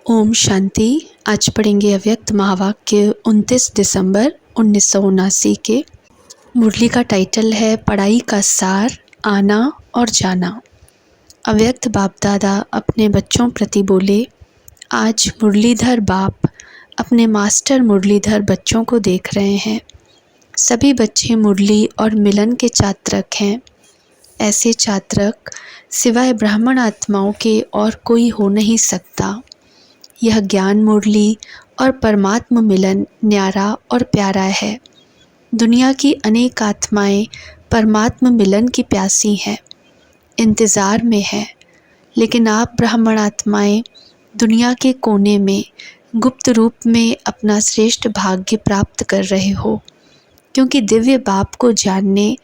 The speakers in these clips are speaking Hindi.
ओम शांति। आज पढ़ेंगे अव्यक्त महावाक्य 29 दिसंबर 1979 के। मुरली का टाइटल है पढ़ाई का सार, आना और जाना। अव्यक्त बाप दादा अपने बच्चों प्रति बोले, आज मुरलीधर बाप अपने मास्टर मुरलीधर बच्चों को देख रहे हैं। सभी बच्चे मुरली और मिलन के चात्रक हैं। ऐसे चात्रक सिवाय ब्राह्मण आत्माओं के और कोई हो नहीं सकता। यह ज्ञान मुरली और परमात्मा मिलन न्यारा और प्यारा है। दुनिया की अनेक आत्माएं परमात्मा मिलन की प्यासी हैं, इंतज़ार में हैं, लेकिन आप ब्राह्मण आत्माएं दुनिया के कोने में गुप्त रूप में अपना श्रेष्ठ भाग्य प्राप्त कर रहे हो, क्योंकि दिव्य बाप को जानने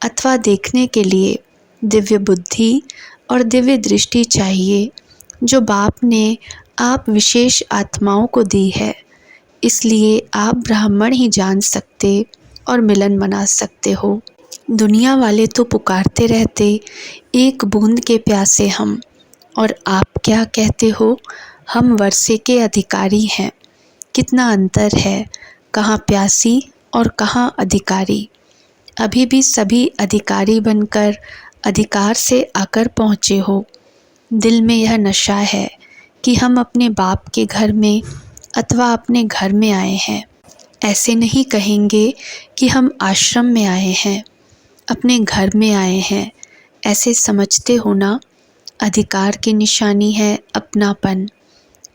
अथवा देखने के लिए दिव्य बुद्धि और दिव्य दृष्टि चाहिए, जो बाप ने आप विशेष आत्माओं को दी है। इसलिए आप ब्राह्मण ही जान सकते और मिलन मना सकते हो। दुनिया वाले तो पुकारते रहते, एक बूंद के प्यासे हम, और आप क्या कहते हो, हम वर्षे के अधिकारी हैं। कितना अंतर है, कहाँ प्यासी और कहाँ अधिकारी। अभी भी सभी अधिकारी बनकर अधिकार से आकर पहुँचे हो। दिल में यह नशा है कि हम अपने बाप के घर में अथवा अपने घर में आए हैं। ऐसे नहीं कहेंगे कि हम आश्रम में आए हैं, अपने घर में आए हैं। ऐसे समझते हो ना। अधिकार की निशानी है अपनापन।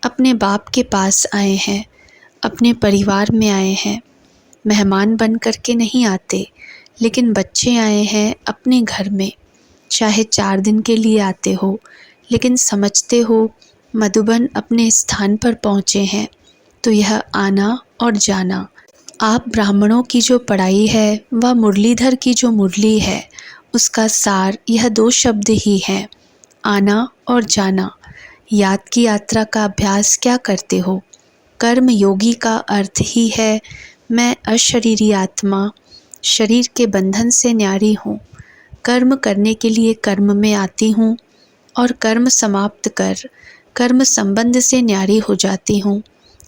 अपने बाप के पास आए हैं, अपने परिवार में आए हैं। मेहमान बन कर के नहीं आते, लेकिन बच्चे आए हैं अपने घर में। चाहे 4 दिन के लिए आते हो, लेकिन समझते हो मधुबन अपने स्थान पर पहुँचे हैं। तो यह आना और जाना। आप ब्राह्मणों की जो पढ़ाई है वह मुरलीधर की जो मुरली है, उसका सार यह 2 शब्द ही हैं, आना और जाना। याद की यात्रा का अभ्यास क्या करते हो। कर्म योगी का अर्थ ही है मैं अशरीरी आत्मा शरीर के बंधन से न्यारी हूँ। कर्म करने के लिए कर्म में आती हूँ और कर्म समाप्त कर कर्म संबंध से न्यारी हो जाती हूँ।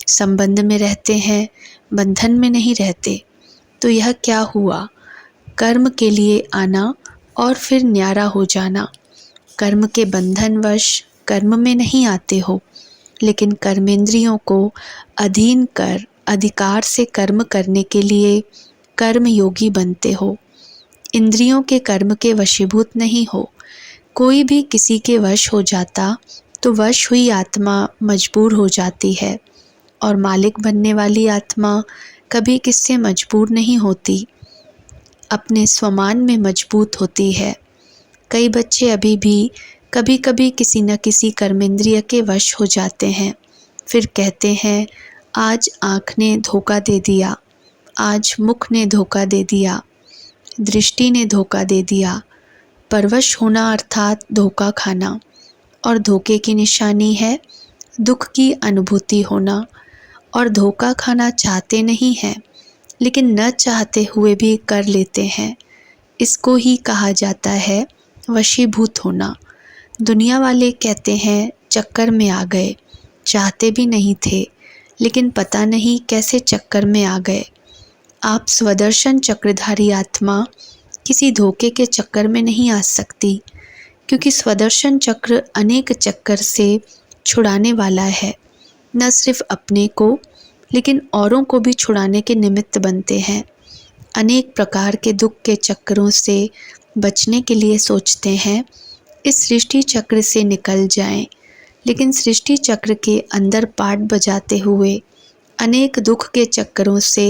संबंध में रहते हैं, बंधन में नहीं रहते। तो यह क्या हुआ, कर्म के लिए आना और फिर न्यारा हो जाना। कर्म के बंधनवश कर्म में नहीं आते हो, लेकिन कर्मेंद्रियों को अधीन कर अधिकार से कर्म करने के लिए कर्म योगी बनते हो। इंद्रियों के कर्म के वशीभूत नहीं हो। कोई भी किसी के वश हो जाता तो वश हुई आत्मा मजबूर हो जाती है, और मालिक बनने वाली आत्मा कभी किससे मजबूर नहीं होती, अपने स्वमान में मजबूत होती है। कई बच्चे अभी भी कभी कभी किसी न किसी कर्मेंद्रिय के वश हो जाते हैं। फिर कहते हैं, आज आँख ने धोखा दे दिया, आज मुख ने धोखा दे दिया, दृष्टि ने धोखा दे दिया। परवश होना अर्थात धोखा खाना, और धोखे की निशानी है दुख की अनुभूति होना। और धोखा खाना चाहते नहीं हैं, लेकिन न चाहते हुए भी कर लेते हैं। इसको ही कहा जाता है वशीभूत होना। दुनिया वाले कहते हैं चक्कर में आ गए, चाहते भी नहीं थे, लेकिन पता नहीं कैसे चक्कर में आ गए। आप स्वदर्शन चक्रधारी आत्मा किसी धोखे के चक्कर में नहीं आ सकती, क्योंकि स्वदर्शन चक्र अनेक चक्कर से छुड़ाने वाला है। न सिर्फ अपने को, लेकिन औरों को भी छुड़ाने के निमित्त बनते हैं। अनेक प्रकार के दुख के चक्रों से बचने के लिए सोचते हैं इस सृष्टि चक्र से निकल जाएं, लेकिन सृष्टि चक्र के अंदर पाठ बजाते हुए अनेक दुख के चक्रों से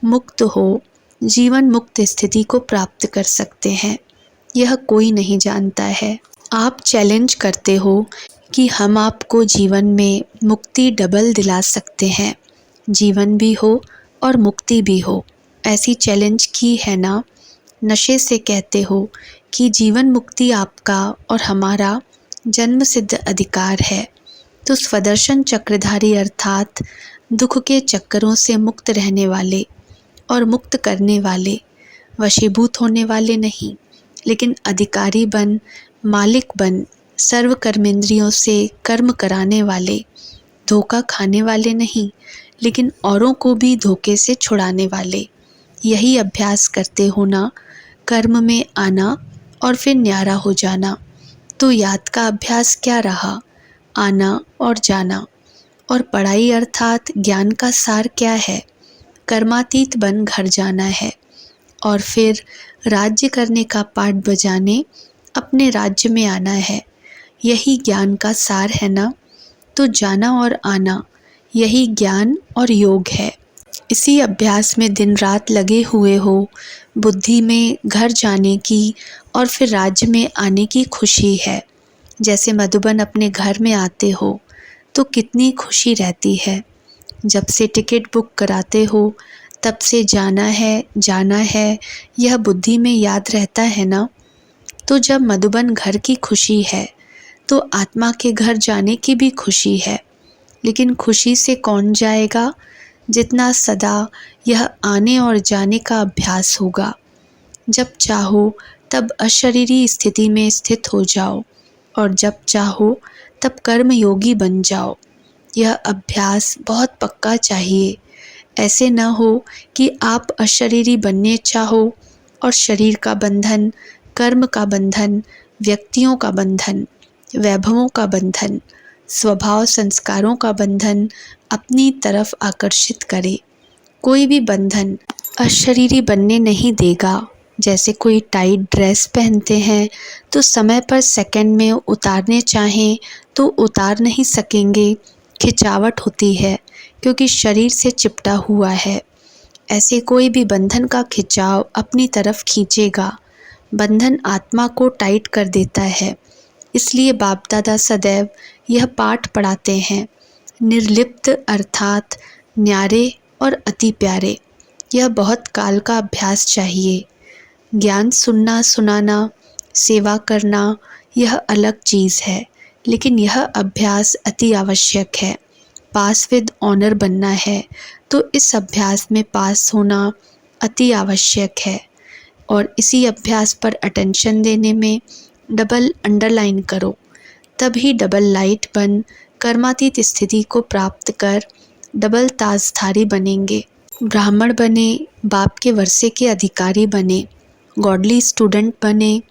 मुक्त हो जीवन मुक्त स्थिति को प्राप्त कर सकते हैं। यह कोई नहीं जानता है। आप चैलेंज करते हो कि हम आपको जीवन में मुक्ति डबल दिला सकते हैं, जीवन भी हो और मुक्ति भी हो। ऐसी चैलेंज की है ना। नशे से कहते हो कि जीवन मुक्ति आपका और हमारा जन्म सिद्ध अधिकार है। तो स्वदर्शन चक्रधारी अर्थात दुख के चक्करों से मुक्त रहने वाले और मुक्त करने वाले, वशीभूत होने वाले नहीं, लेकिन अधिकारी बन, मालिक बन, सर्व कर्मेंद्रियों से कर्म कराने वाले, धोखा खाने वाले नहीं, लेकिन औरों को भी धोखे से छुड़ाने वाले। यही अभ्यास करते होना, कर्म में आना और फिर न्यारा हो जाना। तो याद का अभ्यास क्या रहा? आना और जाना। और पढ़ाई अर्थात ज्ञान का सार क्या है? कर्मातीत बन घर जाना है और फिर राज्य करने का पाठ बजाने अपने राज्य में आना है। यही ज्ञान का सार है ना? तो जाना और आना, यही ज्ञान और योग है। इसी अभ्यास में दिन रात लगे हुए हो, बुद्धि में घर जाने की और फिर राज्य में आने की खुशी है। जैसे मधुबन अपने घर में आते हो तो कितनी खुशी रहती है। जब से टिकट बुक कराते हो तब से जाना है, यह बुद्धि में याद रहता है ना? तो जब मधुबन घर की खुशी है तो आत्मा के घर जाने की भी खुशी है। लेकिन खुशी से कौन जाएगा? जितना सदा यह आने और जाने का अभ्यास होगा। जब चाहो तब अशरीरी स्थिति में स्थित हो जाओ और जब चाहो तब कर्म योगी बन जाओ। यह अभ्यास बहुत पक्का चाहिए। ऐसे न हो कि आप अशरीरी बनने चाहो और शरीर का बंधन, कर्म का बंधन, व्यक्तियों का बंधन, वैभवों का बंधन, स्वभाव संस्कारों का बंधन अपनी तरफ आकर्षित करे। कोई भी बंधन अशरीरी बनने नहीं देगा। जैसे कोई टाइट ड्रेस पहनते हैं तो समय पर सेकंड में उतारने चाहें तो उतार नहीं सकेंगे, खिंचावट होती है क्योंकि शरीर से चिपटा हुआ है। ऐसे कोई भी बंधन का खिंचाव अपनी तरफ खींचेगा। बंधन आत्मा को टाइट कर देता है। इसलिए बाप दादा सदैव यह पाठ पढ़ाते हैं, निर्लिप्त अर्थात न्यारे और अति प्यारे। यह बहुत काल का अभ्यास चाहिए। ज्ञान सुनना सुनाना, सेवा करना यह अलग चीज़ है, लेकिन यह अभ्यास अति आवश्यक है। पास विद ऑनर बनना है तो इस अभ्यास में पास होना अति आवश्यक है। और इसी अभ्यास पर अटेंशन देने में डबल अंडरलाइन करो, तभी डबल लाइट बन कर्मातीत स्थिति को प्राप्त कर डबल ताजधारी बनेंगे। ब्राह्मण बने, बाप के वर्षे के अधिकारी बने, गॉडली स्टूडेंट बने,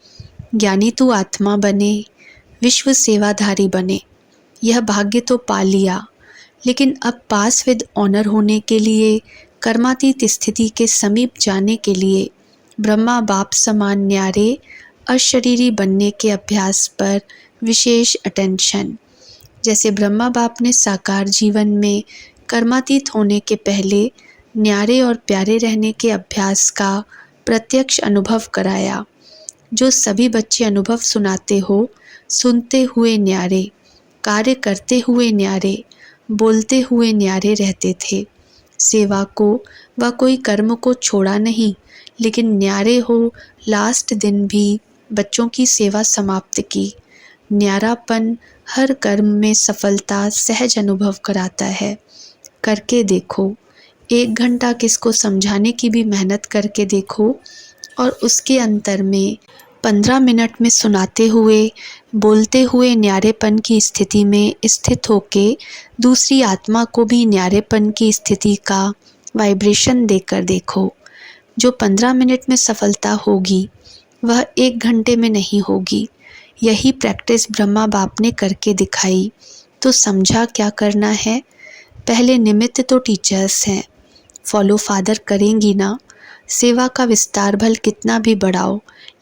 ज्ञानी तू आत्मा बने, विश्व सेवाधारी बने। यह भाग्य तो पा लिया, लेकिन अब पास विद ऑनर होने के लिए, कर्मातीत स्थिति के समीप जाने के लिए ब्रह्मा बाप समान न्यारे अशरीरी बनने के अभ्यास पर विशेष अटेंशन। जैसे ब्रह्मा बाप ने साकार जीवन में कर्मातीत होने के पहले न्यारे और प्यारे रहने के अभ्यास का प्रत्यक्ष अनुभव कराया। जो सभी बच्चे अनुभव सुनाते हो, सुनते हुए न्यारे, कार्य करते हुए न्यारे, बोलते हुए न्यारे रहते थे। सेवा को व कोई कर्म को छोड़ा नहीं, लेकिन न्यारे हो लास्ट दिन भी बच्चों की सेवा समाप्त की। न्यारापन हर कर्म में सफलता सहज अनुभव कराता है। करके देखो, 1 घंटा किसको समझाने की भी मेहनत करके देखो और उसके अंतर में 15 मिनट में सुनाते हुए, बोलते हुए न्यारेपन की स्थिति में स्थित होके दूसरी आत्मा को भी न्यारेपन की स्थिति का वाइब्रेशन देकर देखो। जो 15 मिनट में सफलता होगी वह 1 घंटे में नहीं होगी। यही प्रैक्टिस ब्रह्मा बाप ने करके दिखाई। तो समझा क्या करना है? पहले निमित्त तो टीचर्स हैं, फॉलो फादर करेंगी ना। सेवा का विस्तार भल कितना भी बढ़ाओ,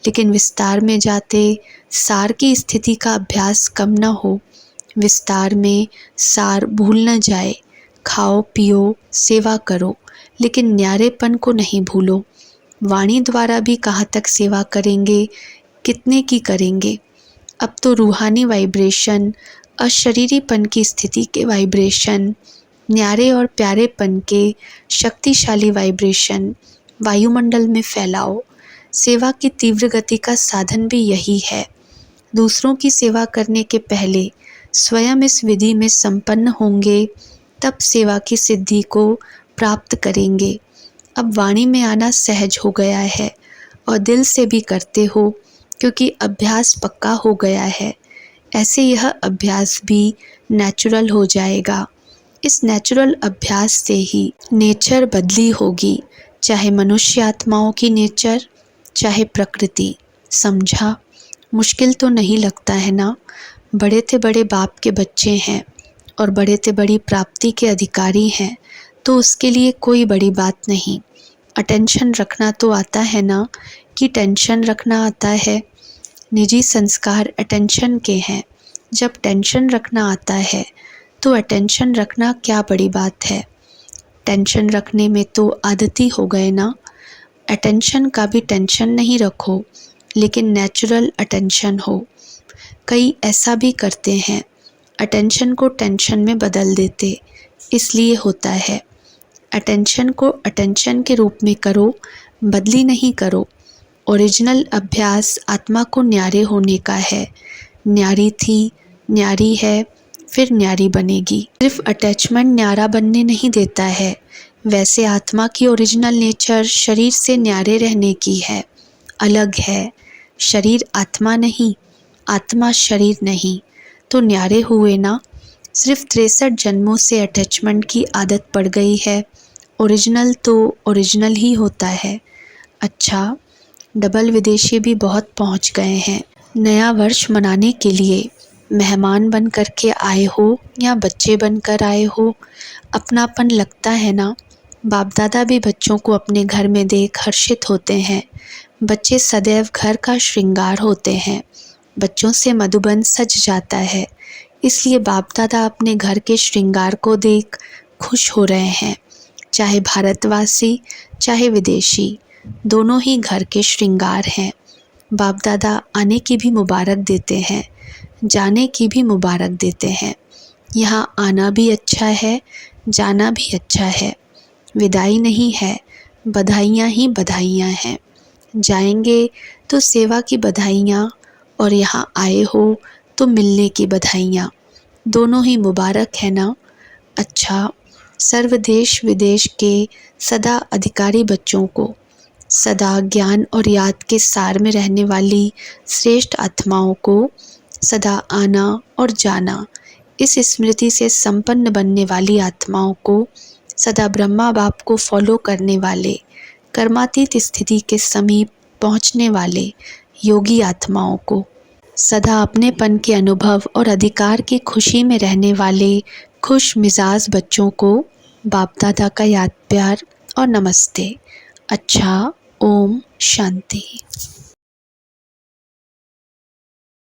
लेकिन विस्तार में जाते सार की स्थिति का अभ्यास कम न हो। विस्तार में सार भूल न जाए। खाओ पियो, सेवा करो, लेकिन न्यारेपन को नहीं भूलो। वाणी द्वारा भी कहाँ तक सेवा करेंगे, कितने की करेंगे? अब तो रूहानी वाइब्रेशन, अशरीरीपन की स्थिति के वाइब्रेशन, न्यारे और प्यारेपन के शक्तिशाली वाइब्रेशन वायुमंडल में फैलाओ। सेवा की तीव्र गति का साधन भी यही है। दूसरों की सेवा करने के पहले स्वयं इस विधि में संपन्न होंगे, तब सेवा की सिद्धि को प्राप्त करेंगे। अब वाणी में आना सहज हो गया है और दिल से भी करते हो, क्योंकि अभ्यास पक्का हो गया है। ऐसे यह अभ्यास भी नेचुरल हो जाएगा। इस नेचुरल अभ्यास से ही नेचर बदली होगी, चाहे मनुष्य आत्माओं की नेचर, चाहे प्रकृति। समझा? मुश्किल तो नहीं लगता है ना? बड़े से बड़े बाप के बच्चे हैं और बड़े से बड़ी प्राप्ति के अधिकारी हैं, तो उसके लिए कोई बड़ी बात नहीं। अटेंशन रखना तो आता है ना, कि टेंशन रखना आता है? निजी संस्कार अटेंशन के हैं। जब टेंशन रखना आता है तो अटेंशन रखना क्या बड़ी बात है? टेंशन रखने में तो आदती हो गए ना। अटेंशन का भी टेंशन नहीं रखो, लेकिन नेचुरल अटेंशन हो। कई ऐसा भी करते हैं, अटेंशन को टेंशन में बदल देते, इसलिए होता है। अटेंशन को अटेंशन के रूप में करो, बदली नहीं करो। ओरिजिनल अभ्यास आत्मा को न्यारे होने का है। न्यारी थी, न्यारी है, फिर न्यारी बनेगी। सिर्फ अटैचमेंट न्यारा बनने नहीं देता है। वैसे आत्मा की ओरिजिनल नेचर शरीर से न्यारे रहने की है, अलग है। शरीर आत्मा नहीं, आत्मा शरीर नहीं, तो न्यारे हुए ना। सिर्फ 63 जन्मों से अटैचमेंट की आदत पड़ गई है। ओरिजिनल तो ओरिजिनल ही होता है। अच्छा, डबल विदेशी भी बहुत पहुंच गए हैं। नया वर्ष मनाने के लिए मेहमान बन कर के आए हो या बच्चे बनकर आए हो, अपनापन लगता है ना। बाप दादा भी बच्चों को अपने घर में देख हर्षित होते हैं। बच्चे सदैव घर का श्रृंगार होते हैं। बच्चों से मधुबन सज जाता है, इसलिए बाप दादा अपने घर के श्रृंगार को देख खुश हो रहे हैं। चाहे भारतवासी चाहे विदेशी, दोनों ही घर के श्रृंगार हैं। बाप दादा आने की भी मुबारक देते हैं, जाने की भी मुबारक देते हैं। यहाँ आना भी अच्छा है, जाना भी अच्छा है। विदाई नहीं है, बधाइयाँ ही बधाइयाँ हैं। जाएंगे तो सेवा की बधाइयाँ, और यहाँ आए हो तो मिलने की बधाइयाँ। दोनों ही मुबारक है ना। अच्छा, सर्व देश विदेश के सदा अधिकारी बच्चों को, सदा ज्ञान और याद के सार में रहने वाली श्रेष्ठ आत्माओं को, सदा आना और जाना इस स्मृति से संपन्न बनने वाली आत्माओं को, सदा ब्रह्मा बाप को फॉलो करने वाले, कर्मातीत स्थिति के समीप पहुँचने वाले योगी आत्माओं को, सदा अपनेपन के अनुभव और अधिकार की खुशी में रहने वाले खुश मिजाज बच्चों को बाप दादा का याद प्यार और नमस्ते। अच्छा, ओम शांति।